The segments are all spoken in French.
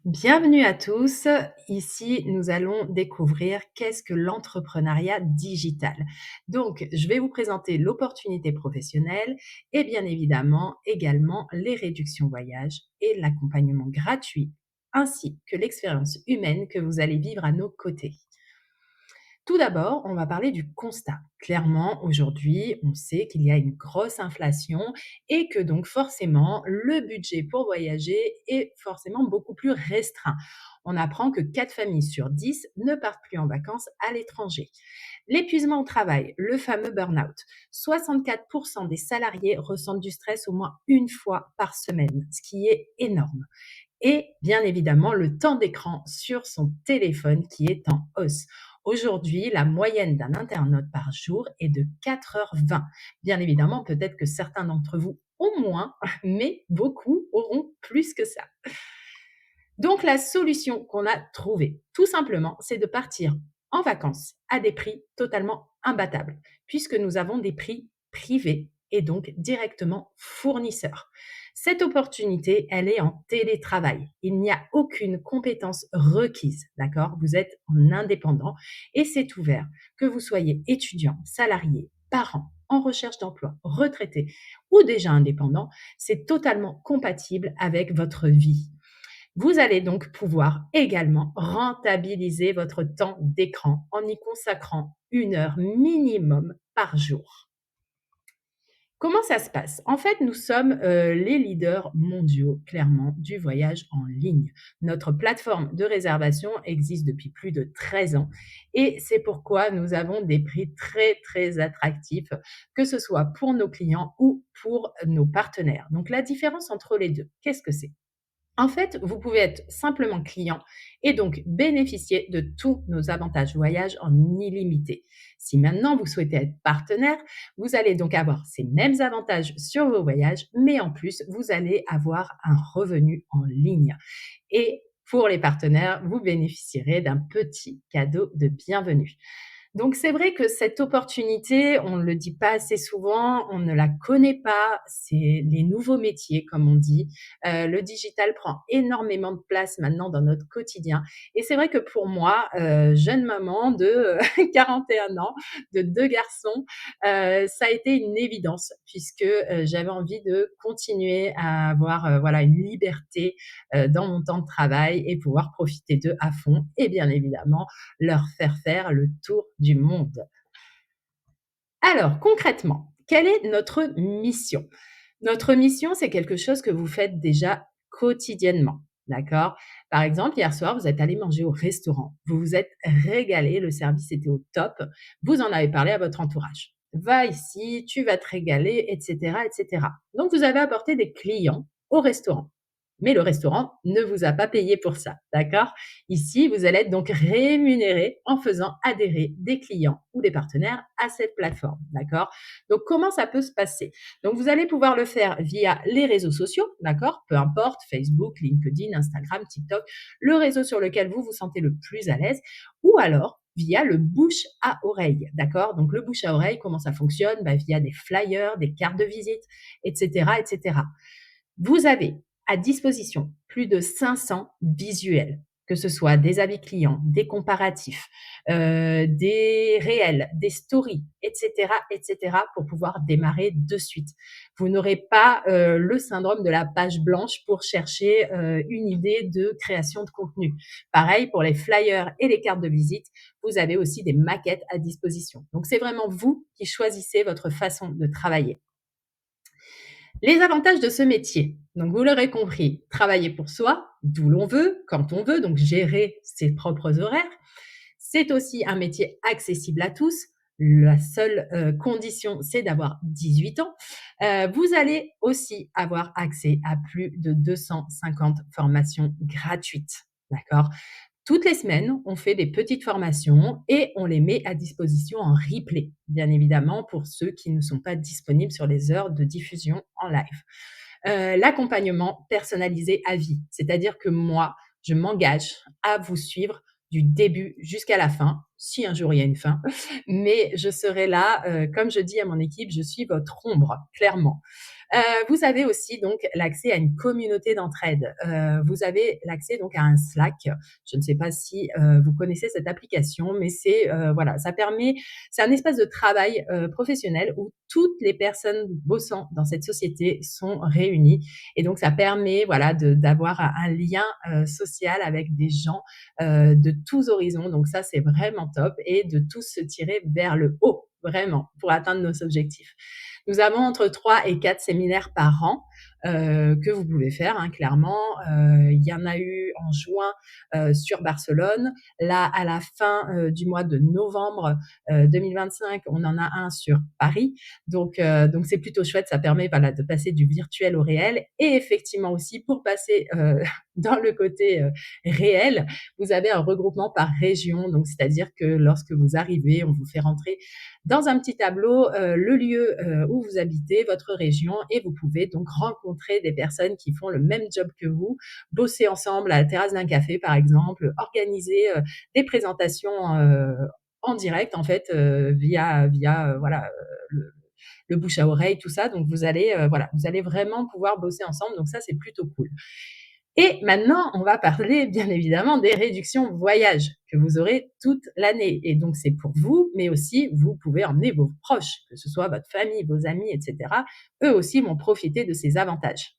Bienvenue à tous. Ici, nous allons découvrir qu'est-ce que l'entrepreneuriat digital. Donc, je vais vous présenter l'opportunité professionnelle et bien évidemment également les réductions voyage et l'accompagnement gratuit ainsi que l'expérience humaine que vous allez vivre à nos côtés. Tout d'abord, on va parler du constat. Clairement, aujourd'hui, on sait qu'il y a une grosse inflation et que donc forcément, le budget pour voyager est forcément beaucoup plus restreint. On apprend que 4 familles sur 10 ne partent plus en vacances à l'étranger. L'épuisement au travail, le fameux burn-out. 64% des salariés ressentent du stress au moins une fois par semaine, ce qui est énorme. Et bien évidemment, le temps d'écran sur son téléphone qui est en hausse. Aujourd'hui, la moyenne d'un internaute par jour est de 4h20. Bien évidemment, peut-être que certains d'entre vous ont moins, mais beaucoup auront plus que ça. Donc, la solution qu'on a trouvée, tout simplement, c'est de partir en vacances à des prix totalement imbattables, puisque nous avons des prix privés et donc directement fournisseurs. Cette opportunité, elle est en télétravail. Il n'y a aucune compétence requise, d'accord? Vous êtes en indépendant et c'est ouvert. Que vous soyez étudiant, salarié, parent, en recherche d'emploi, retraité ou déjà indépendant, c'est totalement compatible avec votre vie. Vous allez donc pouvoir également rentabiliser votre temps d'écran en y consacrant 1 heure minimum par jour. Comment ça se passe? En fait, nous sommes, les leaders mondiaux, clairement, du voyage en ligne. Notre plateforme de réservation existe depuis plus de 13 ans et c'est pourquoi nous avons des prix très, très attractifs, que ce soit pour nos clients ou pour nos partenaires. Donc la différence entre les 2, qu'est-ce que c'est? En fait, vous pouvez être simplement client et donc bénéficier de tous nos avantages voyage en illimité. Si maintenant vous souhaitez être partenaire, vous allez donc avoir ces mêmes avantages sur vos voyages, mais en plus, vous allez avoir un revenu en ligne. Et pour les partenaires, vous bénéficierez d'un petit cadeau de bienvenue. Donc c'est vrai que cette opportunité, on ne le dit pas assez souvent, on ne la connaît pas, c'est les nouveaux métiers comme on dit. Le digital prend énormément de place maintenant dans notre quotidien et c'est vrai que pour moi, jeune maman de 41 ans, de 2 garçons, ça a été une évidence puisque, j'avais envie de continuer à avoir, voilà une liberté, dans mon temps de travail et pouvoir profiter d'eux à fond et bien évidemment leur faire le tour du monde. Alors concrètement, quelle est notre mission? Notre mission, c'est quelque chose que vous faites déjà quotidiennement, d'accord? Par exemple, hier soir, vous êtes allé manger au restaurant, vous vous êtes régalé, le service était au top, vous en avez parlé à votre entourage. Va ici, tu vas te régaler, et cetera, et cetera. Donc vous avez apporté des clients au restaurant. Mais le restaurant ne vous a pas payé pour ça, d'accord? Ici, vous allez être donc rémunéré en faisant adhérer des clients ou des partenaires à cette plateforme, d'accord? Donc comment ça peut se passer? Donc vous allez pouvoir le faire via les réseaux sociaux, d'accord? Peu importe, Facebook, LinkedIn, Instagram, TikTok, le réseau sur lequel vous vous sentez le plus à l'aise, ou alors via le bouche à oreille, d'accord? Donc le bouche à oreille, comment ça fonctionne? Bah, via des flyers, des cartes de visite, etc., etc. Vous avez à disposition plus de 500 visuels, que ce soit des avis clients, des comparatifs, des réels, des stories, et cetera, pour pouvoir démarrer de suite. Vous n'aurez pas, le syndrome de la page blanche pour chercher, une idée de création de contenu. Pareil pour les flyers et les cartes de visite, vous avez aussi des maquettes à disposition. Donc c'est vraiment vous qui choisissez votre façon de travailler. Les avantages de ce métier, donc vous l'aurez compris, travailler pour soi, d'où l'on veut, quand on veut, donc gérer ses propres horaires. C'est aussi un métier accessible à tous. La seule condition, c'est d'avoir 18 ans. Vous allez aussi avoir accès à plus de 250 formations gratuites. D'accord? Toutes les semaines, on fait des petites formations et on les met à disposition en replay, bien évidemment, pour ceux qui ne sont pas disponibles sur les heures de diffusion en live. L'accompagnement personnalisé à vie, c'est-à-dire que moi, je m'engage à vous suivre du début jusqu'à la fin, si un jour il y a une fin, mais je serai là, comme je dis à mon équipe, je suis votre ombre, clairement. Vous avez aussi donc l'accès à une communauté d'entraide. Vous avez l'accès donc à un Slack. Je ne sais pas si, vous connaissez cette application, mais c'est, voilà, ça permet c'est un espace de travail, professionnel où toutes les personnes bossant dans cette société sont réunies et donc ça permet, voilà, d'avoir un lien, social avec des gens, de tous horizons. Donc ça, c'est vraiment top et de tous se tirer vers le haut, vraiment, pour atteindre nos objectifs. Nous avons entre 3 et 4 séminaires par an, que vous pouvez faire, hein, clairement. Il y en a eu en juin, sur Barcelone. Là, à la fin, du mois de novembre, 2025, on en a un sur Paris. Donc c'est plutôt chouette, ça permet, voilà, de passer du virtuel au réel et effectivement aussi pour passer, dans le côté, réel, vous avez un regroupement par région. Donc c'est-à-dire que lorsque vous arrivez, on vous fait rentrer dans un petit tableau, le lieu, où vous habitez, votre région et vous pouvez donc rencontrer des personnes qui font le même job que vous, bosser ensemble à la terrasse d'un café par exemple, organiser, des présentations, en direct en fait, via, voilà, le le bouche à oreille, tout ça. Donc vous allez, voilà, vous allez vraiment pouvoir bosser ensemble, donc ça, c'est plutôt cool. Et maintenant, on va parler bien évidemment des réductions voyage que vous aurez toute l'année. Et donc, c'est pour vous, mais aussi vous pouvez emmener vos proches, que ce soit votre famille, vos amis, etc. Eux aussi vont profiter de ces avantages.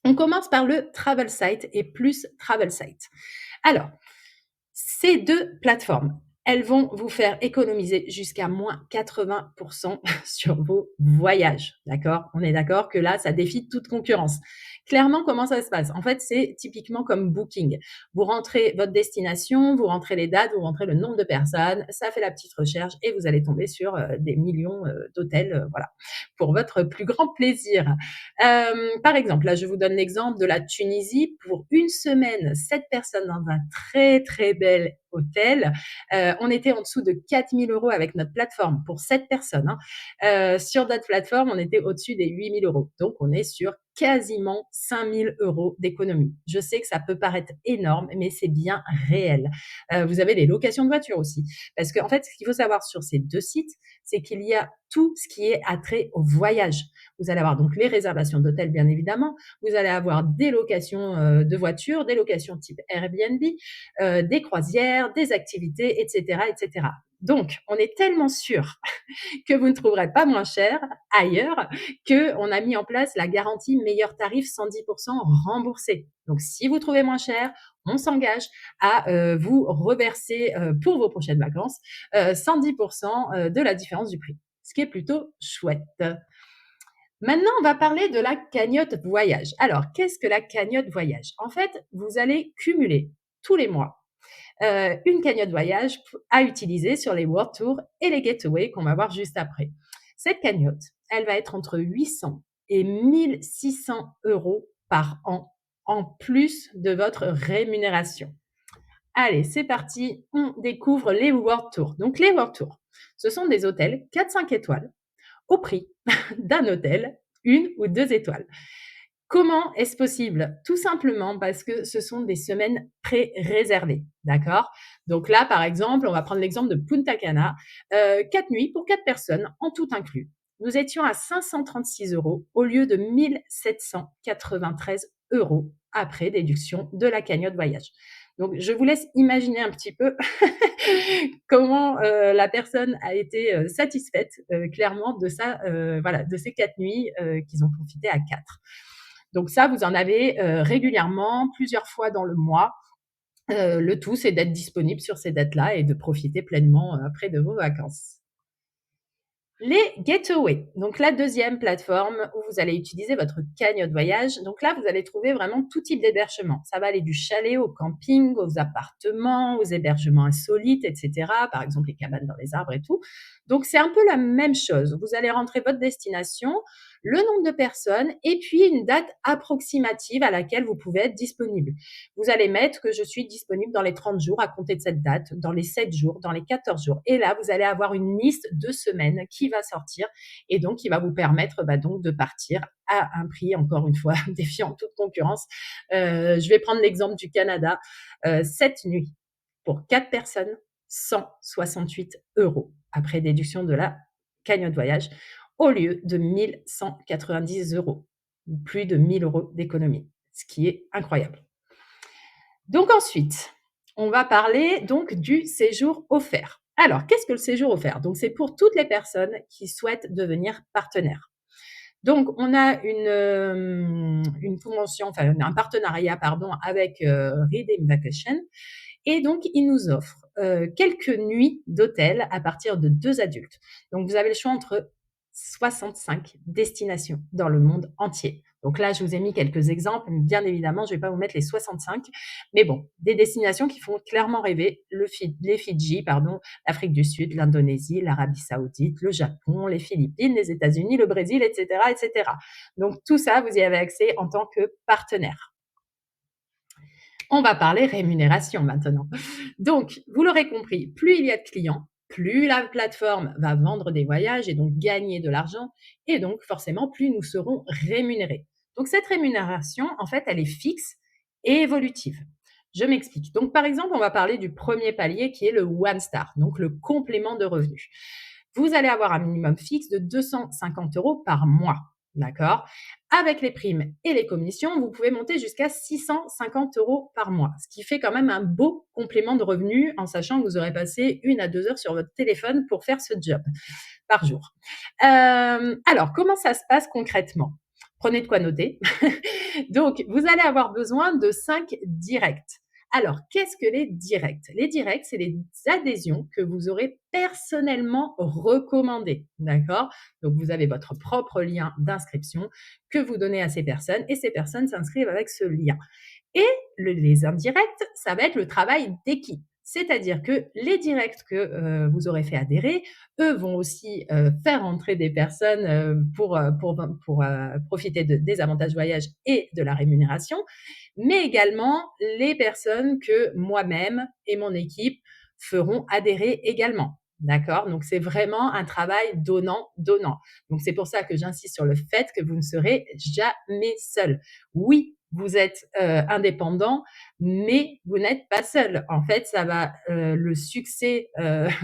On commence par le Travel Site et plus Travel Site. Alors, ces 2 plateformes, elles vont vous faire économiser jusqu'à moins 80 sur vos voyages, d'accord? On est d'accord que là, ça défie toute concurrence. Clairement, comment ça se passe? En fait, c'est typiquement comme Booking. Vous rentrez votre destination, vous rentrez les dates, vous rentrez le nombre de personnes, ça fait la petite recherche et vous allez tomber sur, des millions, d'hôtels, voilà, pour votre plus grand plaisir. Par exemple, là, je vous donne l'exemple de la Tunisie. Pour une semaine, 7 personnes dans un très, très bel hôtel. On était en dessous de 4 000 € avec notre plateforme pour 7 personnes, hein. Sur d'autres plateformes, on était au-dessus des 8 000 €. Donc on est sur quasiment 5 000 € d'économie. Je sais que ça peut paraître énorme, mais c'est bien réel. Vous avez les locations de voitures aussi. Parce qu'en fait, ce qu'il faut savoir sur ces 2 sites, c'est qu'il y a tout ce qui est attrait au voyage. Vous allez avoir donc les réservations d'hôtels, bien évidemment. Vous allez avoir des locations de voitures, des locations type Airbnb, des croisières, des activités, etc., etc. Donc, on est tellement sûr que vous ne trouverez pas moins cher ailleurs qu'on a mis en place la garantie meilleur tarif 110% remboursé. Donc, si vous trouvez moins cher, on s'engage à vous reverser pour vos prochaines vacances 110% de la différence du prix, ce qui est plutôt chouette. Maintenant, on va parler de la cagnotte voyage. Alors, qu'est-ce que la cagnotte voyage? En fait, vous allez cumuler tous les mois une cagnotte voyage à utiliser sur les World Tours et les Getaways qu'on va voir juste après. Cette cagnotte, elle va être entre 800 et 1 600 € par an, en plus de votre rémunération. Allez, c'est parti, on découvre les World Tours. Donc les World Tours, ce sont des hôtels 4-5 étoiles au prix d'un hôtel 1 ou 2 étoiles. Comment est-ce possible? Tout simplement parce que ce sont des semaines pré-réservées, d'accord? Donc là, par exemple, on va prendre l'exemple de Punta Cana, 4 nuits pour 4 personnes, en tout inclus. Nous étions à 536 € au lieu de 1 793 € après déduction de la cagnotte voyage. Donc je vous laisse imaginer un petit peu comment, la personne a été, satisfaite, clairement de ça, voilà, de ces 4 nuits, qu'ils ont profité à 4. Donc ça, vous en avez, régulièrement, plusieurs fois dans le mois. Le tout, c'est d'être disponible sur ces dates-là et de profiter pleinement, après de vos vacances. Les Getaways, donc la deuxième plateforme où vous allez utiliser votre cagnotte voyage. Donc là, vous allez trouver vraiment tout type d'hébergement. Ça va aller du chalet au camping, aux appartements, aux hébergements insolites, et cetera. Par exemple, les cabanes dans les arbres et tout. Donc c'est un peu la même chose. Vous allez rentrer votre destination, le nombre de personnes et puis une date approximative à laquelle vous pouvez être disponible. Vous allez mettre que je suis disponible dans les 30 jours à compter de cette date, dans les 7 jours, dans les 14 jours. Et là, vous allez avoir une liste de semaines qui va sortir et donc qui va vous permettre donc de partir à un prix, encore une fois, défiant toute concurrence. Je vais prendre l'exemple du Canada. 7 nuits pour 4 personnes, 168 € après déduction de la cagnotte voyage au lieu de 1 190 €, plus de 1 000 € d'économie, ce qui est incroyable. Donc ensuite, on va parler donc du séjour offert. Alors, qu'est-ce que le séjour offert? Donc, c'est pour toutes les personnes qui souhaitent devenir partenaires. Donc, on a une convention, enfin un partenariat, pardon, avec Redeem Vacation, et donc ils nous offrent quelques nuits d'hôtel à partir de 2 adultes. Donc, vous avez le choix entre 65 destinations dans le monde entier. Donc là, je vous ai mis quelques exemples. Bien évidemment, je ne vais pas vous mettre les 65, mais bon, des destinations qui font clairement rêver, les Fidji, pardon, l'Afrique du Sud, l'Indonésie, l'Arabie Saoudite, le Japon, les Philippines, les États-Unis, le Brésil, etc., etc. Donc tout ça, vous y avez accès en tant que partenaire. On va parler rémunération maintenant. Donc, vous l'aurez compris, plus il y a de clients, plus la plateforme va vendre des voyages et donc gagner de l'argent, et donc forcément, plus nous serons rémunérés. Donc, cette rémunération, en fait, elle est fixe et évolutive. Je m'explique. Donc, par exemple, on va parler du premier palier qui est le One Star, donc le complément de revenus. Vous allez avoir un minimum fixe de 250 € par mois. D'accord? Avec les primes et les commissions, vous pouvez monter jusqu'à 650 € par mois, ce qui fait quand même un beau complément de revenus en sachant que vous aurez passé 1 à 2 heures sur votre téléphone pour faire ce job par jour. Alors, comment ça se passe concrètement? Prenez de quoi noter. Donc, vous allez avoir besoin de 5 directs. Alors, qu'est-ce que les directs? Les directs, c'est les adhésions que vous aurez personnellement recommandées. D'accord? Donc, vous avez votre propre lien d'inscription que vous donnez à ces personnes et ces personnes s'inscrivent avec ce lien. Et les indirects, ça va être le travail d'équipe. C'est-à-dire que les directs que vous aurez fait adhérer, eux vont aussi faire entrer des personnes pour profiter des avantages voyage et de la rémunération, mais également les personnes que moi-même et mon équipe feront adhérer également. D'accord? Donc, c'est vraiment un travail donnant-donnant. Donc, c'est pour ça que j'insiste sur le fait que vous ne serez jamais seul. Oui, vous êtes indépendant, mais vous n'êtes pas seul. En fait, le succès,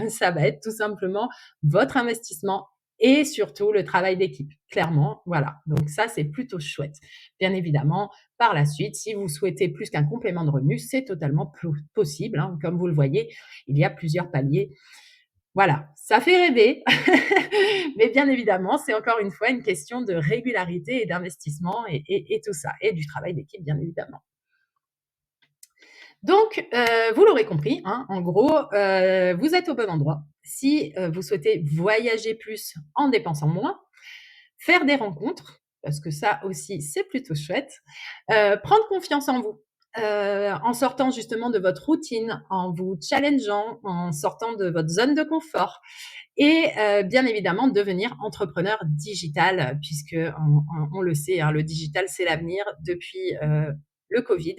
ça va être tout simplement votre investissement et surtout le travail d'équipe. Clairement, voilà. Donc ça, c'est plutôt chouette. Bien évidemment, par la suite, si vous souhaitez plus qu'un complément de revenus, c'est totalement possible, hein. Comme vous le voyez, il y a plusieurs paliers. Voilà, ça fait rêver, mais bien évidemment, c'est encore une fois une question de régularité et d'investissement et tout ça, et du travail d'équipe, bien évidemment. Donc, vous l'aurez compris, hein, en gros, vous êtes au bon endroit. Si vous souhaitez voyager plus en dépensant moins, faire des rencontres, parce que ça aussi, c'est plutôt chouette, prendre confiance en vous, en sortant justement de votre routine, en vous challengeant, en sortant de votre zone de confort et bien évidemment devenir entrepreneur digital puisque on le sait, hein, le digital, c'est l'avenir depuis, le covid.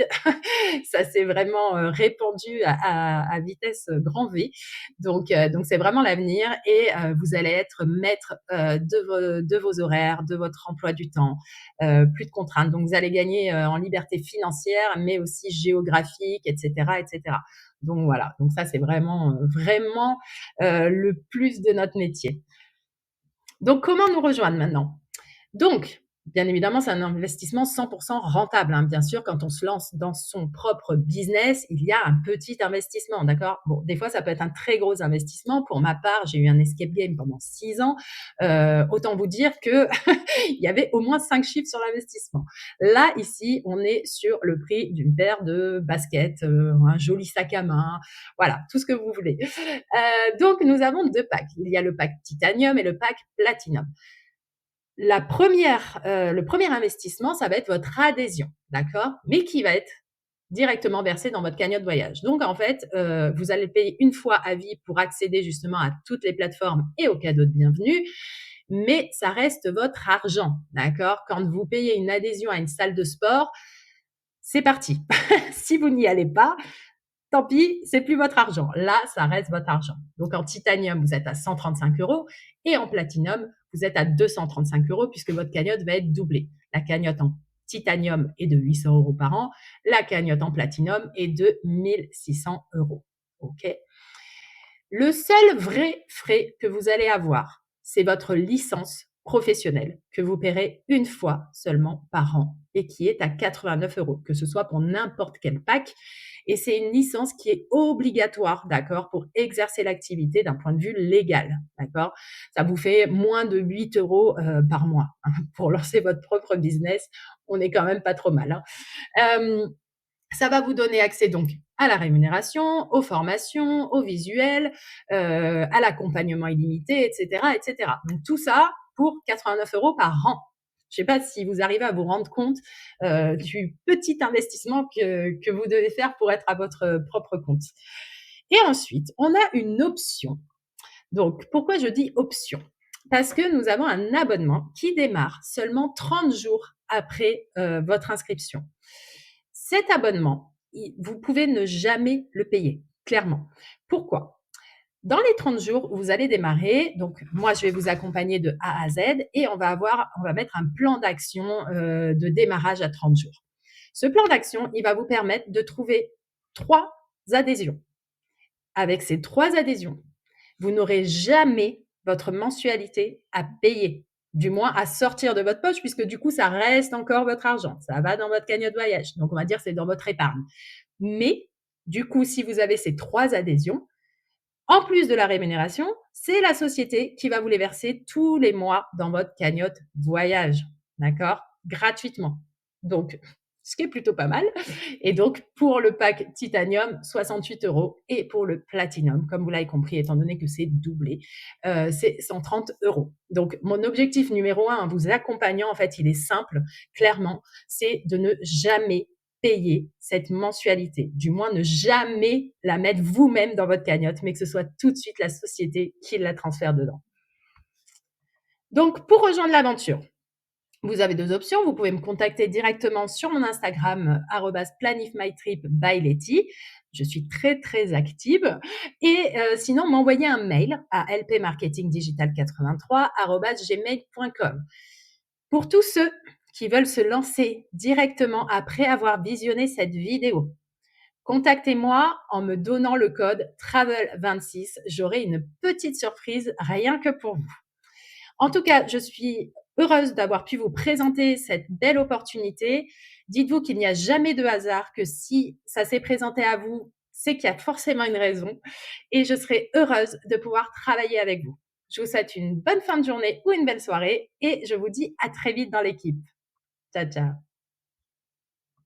Ça s'est vraiment, répandu à vitesse, grand V. Donc c'est vraiment l'avenir et vous allez être maître, de vos horaires, de votre emploi du temps, plus de contraintes. Donc vous allez gagner, en liberté financière, mais aussi géographique et cetera et cetera. Donc voilà, donc ça c'est vraiment, le plus de notre métier. Donc comment nous rejoindre maintenant? Donc, bien évidemment, c'est un investissement 100% rentable, hein. Bien sûr, quand on se lance dans son propre business, il y a un petit investissement, d'accord? Bon, des fois, ça peut être un très gros investissement. Pour ma part, j'ai eu un escape game pendant 6 ans. Autant vous dire que il y avait au moins 5 chiffres sur l'investissement. Là, ici, on est sur le prix d'une paire de baskets, un joli sac à main, voilà, tout ce que vous voulez. Donc, nous avons 2 packs. Il y a le pack titanium et le pack platinum. Le premier investissement, ça va être votre adhésion, d'accord? Mais qui va être directement versé dans votre cagnotte voyage. Donc en fait, vous allez payer une fois à vie pour accéder justement à toutes les plateformes et aux cadeaux de bienvenue, mais ça reste votre argent, d'accord? Quand vous payez une adhésion à une salle de sport, c'est parti. Si vous n'y allez pas, tant pis, c'est plus votre argent. Là, ça reste votre argent. Donc en titanium, vous êtes à 135 € et en platinum, vous êtes à 235 € puisque votre cagnotte va être doublée. La cagnotte en titanium est de 800 € par an, la cagnotte en platinum est de 1 600 €. OK? Le seul vrai frais que vous allez avoir, c'est votre licence professionnelle que vous paierez une fois seulement par an et qui est à 89 €, que ce soit pour n'importe quel pack. Et c'est une licence qui est obligatoire, d'accord, pour exercer l'activité d'un point de vue légal, d'accord. Ça vous fait moins de 8 € par mois hein, pour lancer votre propre business. On est quand même pas trop mal. Hein. Euh, Ça va vous donner accès donc à la rémunération, aux formations, aux visuels, à l'accompagnement illimité, et cetera. Donc tout ça pour 89 € par an. Je ne sais pas si vous arrivez à vous rendre compte du petit investissement que vous devez faire pour être à votre propre compte. Et ensuite, on a une option. Donc, pourquoi je dis option? Parce que nous avons un abonnement qui démarre seulement 30 jours après votre inscription. Cet abonnement, vous pouvez ne jamais le payer, clairement. Pourquoi? Dans les 30 jours où vous allez démarrer, donc moi je vais vous accompagner de A à Z et on va mettre un plan d'action de démarrage à 30 jours. Ce plan d'action, il va vous permettre de trouver 3 adhésions. Avec ces 3 adhésions, vous n'aurez jamais votre mensualité à payer, du moins à sortir de votre poche, puisque du coup, ça reste encore votre argent. Ça va dans votre cagnotte voyage. Donc, on va dire que c'est dans votre épargne. Mais, du coup, si vous avez ces 3 adhésions, en plus de la rémunération, c'est la société qui va vous les verser tous les mois dans votre cagnotte voyage. D'accord? Gratuitement. Donc, ce qui est plutôt pas mal. Et donc, pour le pack titanium, 68 € et pour le platinum, comme vous l'avez compris, étant donné que c'est doublé, c'est 130 €. Donc, mon objectif numéro un en vous accompagnant, en fait, il est simple, clairement, c'est de ne jamais payer cette mensualité. Du moins, ne jamais la mettre vous-même dans votre cagnotte, mais que ce soit tout de suite la société qui la transfère dedans. Donc, pour rejoindre l'aventure, vous avez 2 options. Vous pouvez me contacter directement sur mon Instagram, @planifmytrip by Letty. Je suis très, très active et sinon m'envoyer un mail à lpmarketingdigital83@gmail.com. Pour tous ceux qui veulent se lancer directement après avoir visionné cette vidéo, contactez-moi en me donnant le code TRAVEL26. J'aurai une petite surprise rien que pour vous. En tout cas, je suis heureuse d'avoir pu vous présenter cette belle opportunité. Dites-vous qu'il n'y a jamais de hasard, que si ça s'est présenté à vous, c'est qu'il y a forcément une raison et je serai heureuse de pouvoir travailler avec vous. Je vous souhaite une bonne fin de journée ou une belle soirée et je vous dis à très vite dans l'équipe. Ciao, ciao.